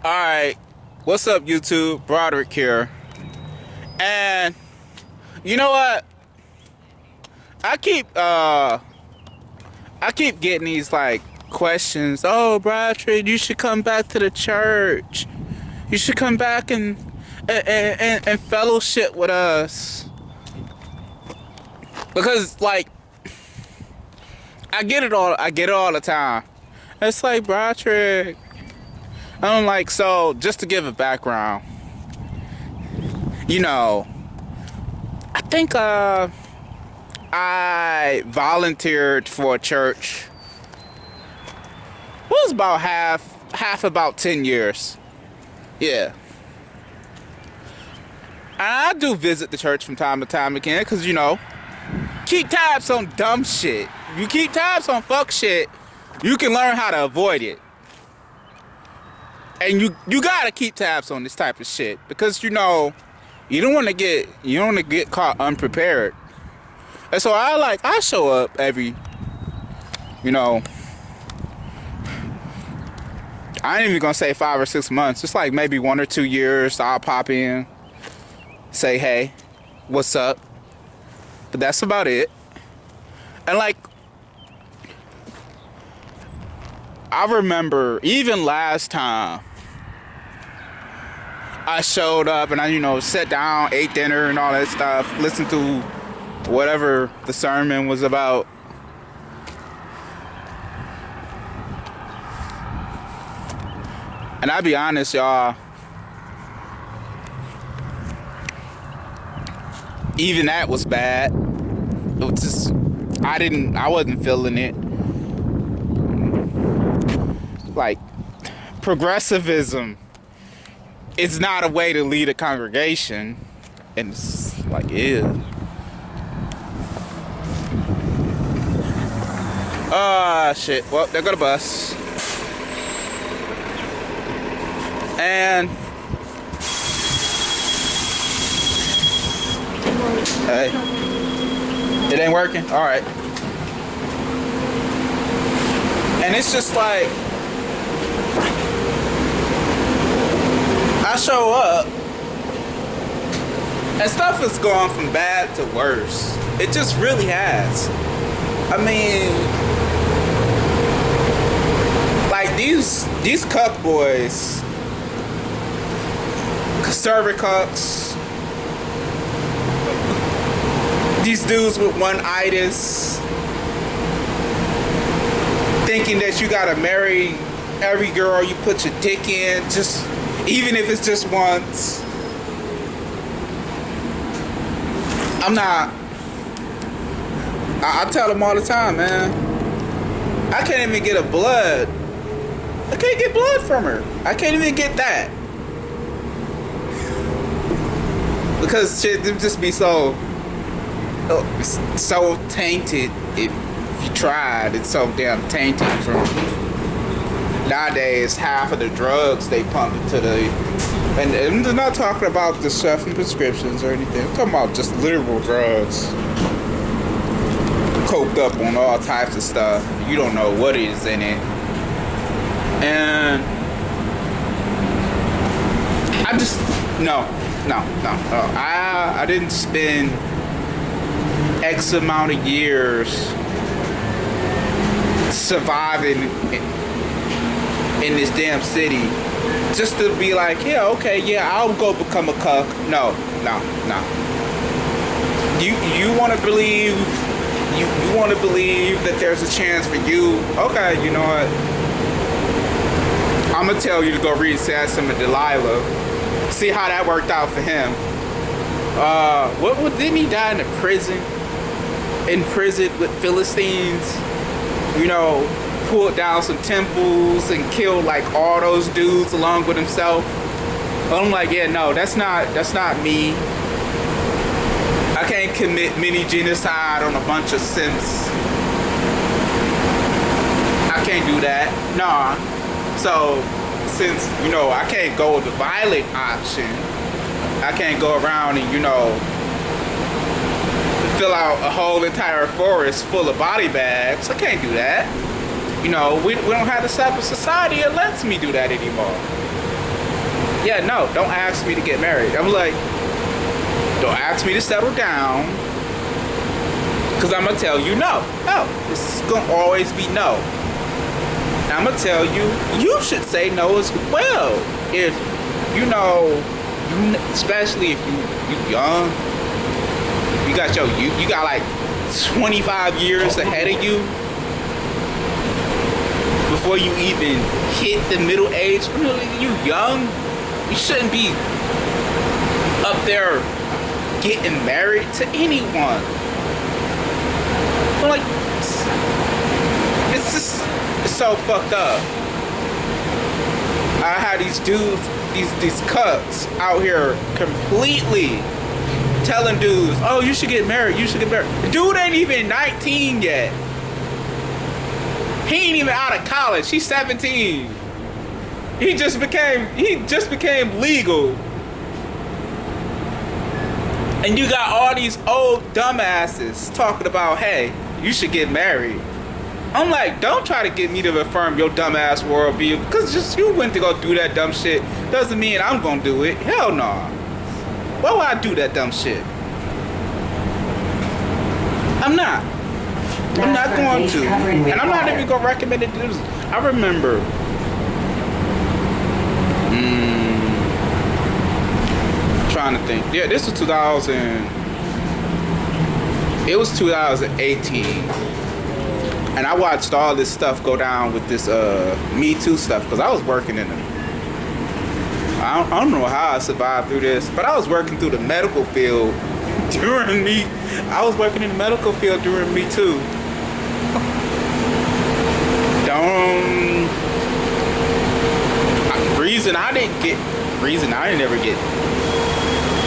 Alright, what's up YouTube? Broderick here. And you know what? I keep getting these like questions. Oh, Broderick, you should come back to the church. You should come back and fellowship with us. Because like I get it all the time. It's like, Broderick, I'm like, so just to give a background, you know, I think I volunteered for a church. It was about half about 10 years. Yeah. And I do visit the church from time to time again, because, you know, keep tabs on dumb shit. If you keep tabs on fuck shit, you can learn how to avoid it. And you gotta keep tabs on this type of shit, because you know you don't want to get caught unprepared. And so I show up every, you know, I ain't even gonna say 5 or 6 months. It's like maybe 1 or 2 years. I'll pop in, say hey, what's up, but that's about it. And like, I remember even last time I showed up and I, you know, sat down, ate dinner and all that stuff, listened to whatever the sermon was about. And I'll be honest, y'all, even that was bad. It was just, I wasn't feeling it. Like, progressivism is not a way to lead a congregation. And it's like, ew. Shit. Well, there go the bus. And hey, it ain't working? Alright. And it's just like, I show up and stuff is going from bad to worse. It just really has. I mean, like these cuck boys, conservative cucks, these dudes with one-itis, thinking that you gotta marry every girl you put your dick in, just even if it's just once. I'm not. I tell them all the time, man. I can't even get a blood. I can't get blood from her. I can't even get that. Because shit, them just be so tainted. If you tried, it's so damn tainted from. Nowadays, half of the drugs they pump into the, and I'm not talking about the stuff in prescriptions or anything. I'm talking about just literal drugs, coked up on all types of stuff. You don't know what is in it, and I just no. I didn't spend X amount of years surviving in this damn city just to be like, yeah, okay, yeah, I'll go become a cuck. No. You want to believe that there's a chance for you? Okay, you know what? I'm gonna tell you to go read Samson and Delilah. See how that worked out for him. What didn't he die in a prison? In prison with Philistines? You know, pulled down some temples and killed like all those dudes along with himself. I'm like, yeah, no, that's not me. I can't commit mini genocide on a bunch of simps. I can't do that. Nah. So since, you know, I can't go with the violent option, I can't go around and, you know, fill out a whole entire forest full of body bags. I can't do that. You know, we don't have the type of society that lets me do that anymore. yeah, no, don't ask me to get married. I'm like, don't ask me to settle down, because I'm going to tell you no. No, this is going to always be no. And I'm going to tell you, you should say no as well. If, you know, especially if you young, you got like 25 years ahead of you before you even hit the middle age. You young, you shouldn't be up there getting married to anyone. But like, it's so fucked up. I had these dudes, these cucks out here completely telling dudes, oh, you should get married, you should get married. The dude ain't even 19 yet. He ain't even out of college. He's 17. He just became legal. And you got all these old dumbasses talking about, hey, you should get married. I'm like, don't try to get me to affirm your dumbass worldview, because just you went to go do that dumb shit doesn't mean I'm gonna do it. Hell no. Why would I do that dumb shit? I'm not going to. And I'm not even gonna recommend it to do this. I remember trying to think. Yeah, this was 2018. And I watched all this stuff go down with this Me Too stuff, because I was working in I don't know how I survived through this, but I was working through the medical field during I was working in the medical field during Me Too. Reason I didn't ever get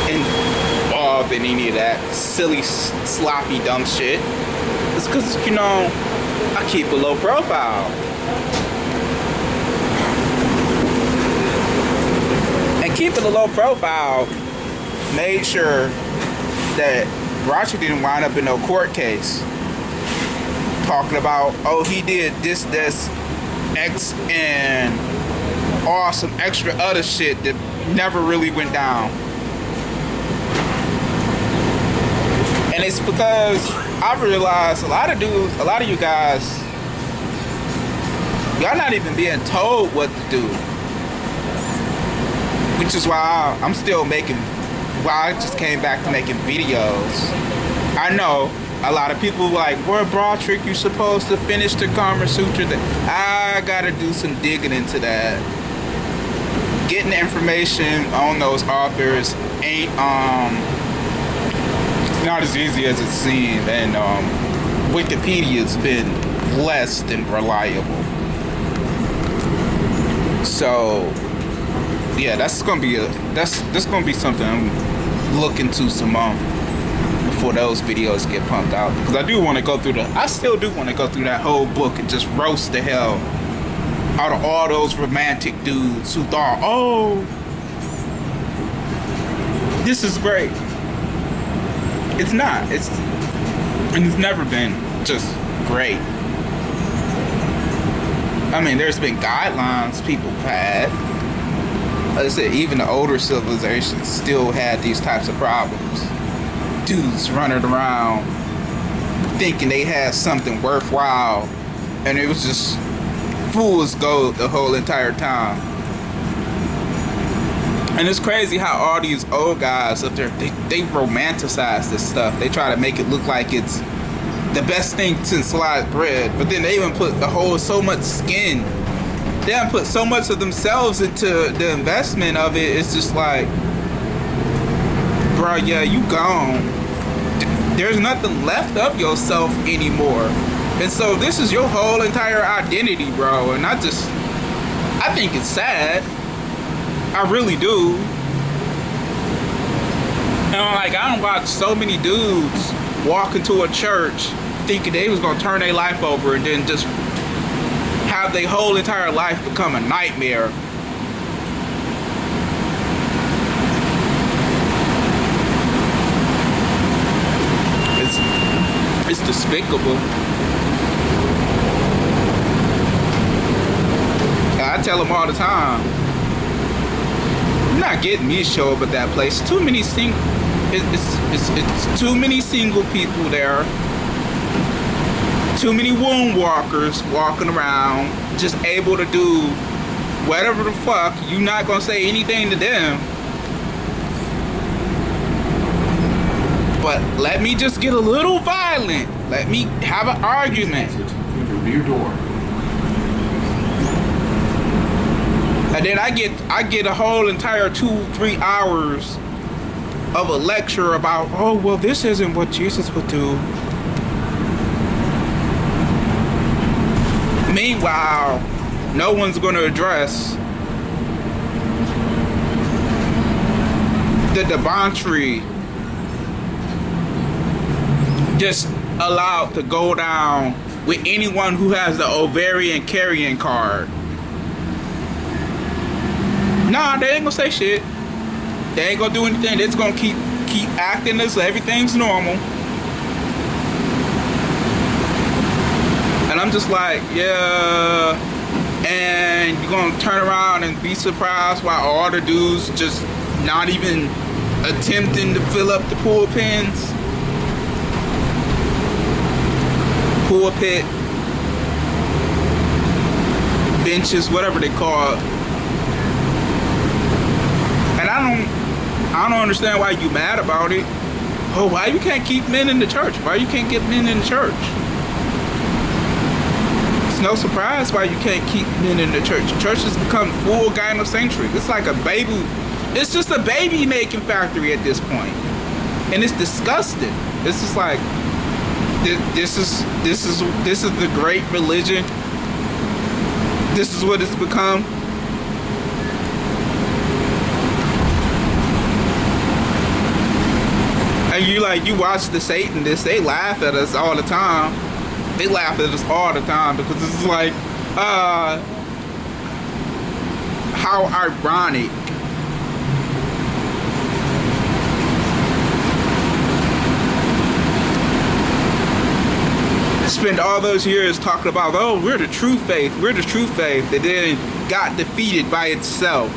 involved in any of that silly, sloppy, dumb shit. It's because, you know, I keep a low profile. And keeping a low profile made sure that Roger didn't wind up in no court case talking about, oh, he did this, X, and all some extra other shit that never really went down. And it's because I realized a lot of you guys, y'all not even being told what to do. Which is why I just came back to making videos. I know a lot of people like, well, Broderick, you supposed to finish the Karma Sutra. I gotta do some digging into that. Getting the information on those authors ain't it's not as easy as it seems, and Wikipedia's been less than reliable. So yeah, that's gonna be something I'm looking to some before those videos get pumped out, because I still do want to go through that whole book and just roast the hell out of all those romantic dudes who thought, oh, this is great. It's not. It's never been just great. I mean, there's been guidelines people have had. Like I said, even the older civilizations still had these types of problems. Dudes running around thinking they had something worthwhile, and it was just fool's gold the whole entire time. And it's crazy how all these old guys up there, they romanticize this stuff. They try to make it look like it's the best thing since sliced bread, but then they even put so much skin. They haven't put so much of themselves into the investment of it. It's just like, bro, yeah, you gone. There's nothing left of yourself anymore. And so this is your whole entire identity, bro. And I think it's sad. I really do. And I don't watch so many dudes walk into a church thinking they was gonna turn their life over, and then just have their whole entire life become a nightmare. It's despicable. I tell them all the time, get me show up at that place. Too many single. It's too many single people there. Too many womb walkers walking around, just able to do whatever the fuck. You're not gonna say anything to them. But let me just get a little violent. Let me have an argument. Through the rear door. And then I get a whole entire 2-3 hours of a lecture about, oh well, this isn't what Jesus would do. Meanwhile, no one's going to address the debauchery just allowed to go down with anyone who has the ovarian carrying card. Nah, they ain't gonna say shit. They ain't gonna do anything. They're just gonna keep acting as everything's normal. And I'm just like, yeah. And you're gonna turn around and be surprised why all the dudes just not even attempting to fill up the pulpits. Pulpit benches, whatever they call it. And I don't understand why you mad about it. Oh, why you can't keep men in the church? Why you can't get men in the church? It's no surprise why you can't keep men in the church. The church has become full gynocentric. It's like a baby. It's just a baby making factory at this point, and it's disgusting. It's just like this is the great religion. This is what it's become. And you watch the Satanists, they laugh at us all the time. They laugh at us all the time because it's like, how ironic. Spend all those years talking about, oh, we're the true faith, we're the true faith, that then got defeated by itself.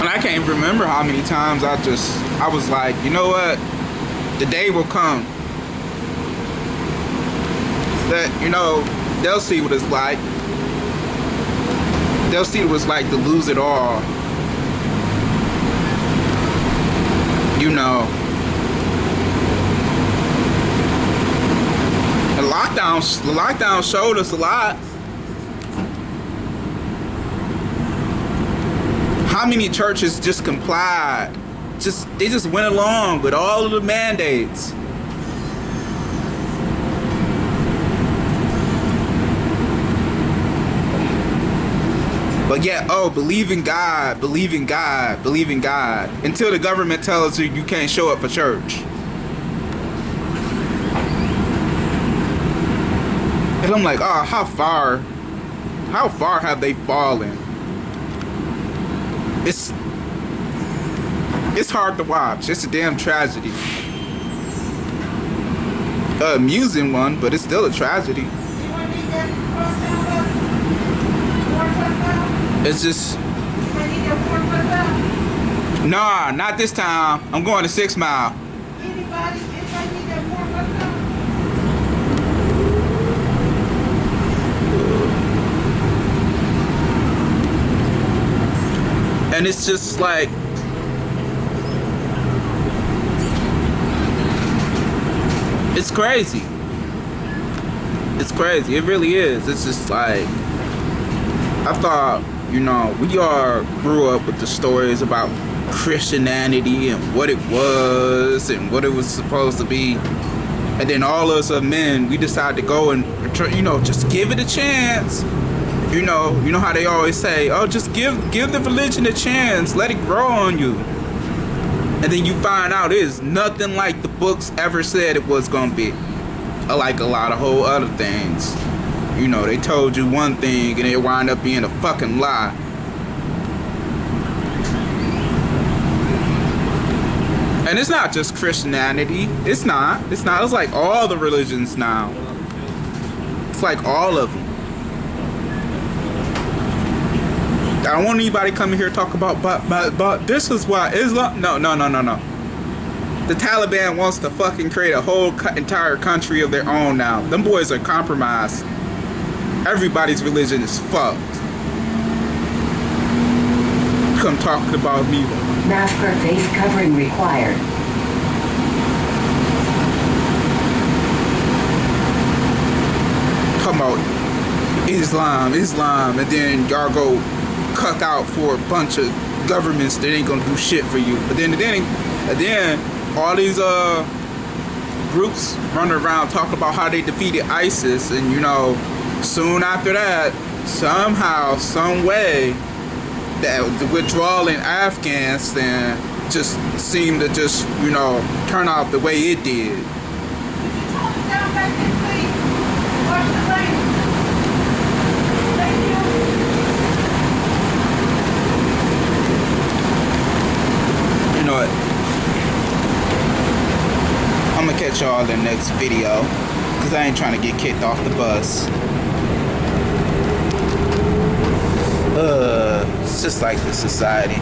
I can't remember how many times I was like, you know what, the day will come that, you know, they'll see what it's like. They'll see what it's like to lose it all. You know, the lockdown showed us a lot. How many churches just complied? They just went along with all of the mandates. But yet, oh, believe in God, believe in God, believe in God, until the government tells you can't show up for church. And I'm like, oh, how far have they fallen? It's hard to watch. It's a damn tragedy. Amusing one, but it's still a tragedy. It's just, nah, not this time. I'm going to 6 Mile. And it's just like, it's crazy. It's crazy. It really is. It's just like, I thought, you know, we all grew up with the stories about Christianity and what it was and what it was supposed to be. And then all of us as men, we decided to go and, you know, just give it a chance. You know how they always say, oh, just give the religion a chance, let it grow on you. And then you find out it is nothing like the books ever said it was gonna be. Like a lot of whole other things. You know, they told you one thing and it wound up being a fucking lie. And it's not just Christianity. It's not. It's like all the religions now. It's like all of them. I don't want anybody coming here talk about, but this is why Islam. No. The Taliban wants to fucking create a whole entire country of their own now. Them boys are compromised. Everybody's religion is fucked. Come talking about me. Mask or face covering required. Talking about Islam, and then y'all go cut out for a bunch of governments that ain't gonna do shit for you. But then all these groups run around talking about how they defeated ISIS, and you know, soon after that, somehow, some way, that the withdrawal in Afghanistan just seemed to just, you know, turn out the way it did. You know what? I'm gonna catch y'all in the next video, because I ain't trying to get kicked off the bus. It's just like the society.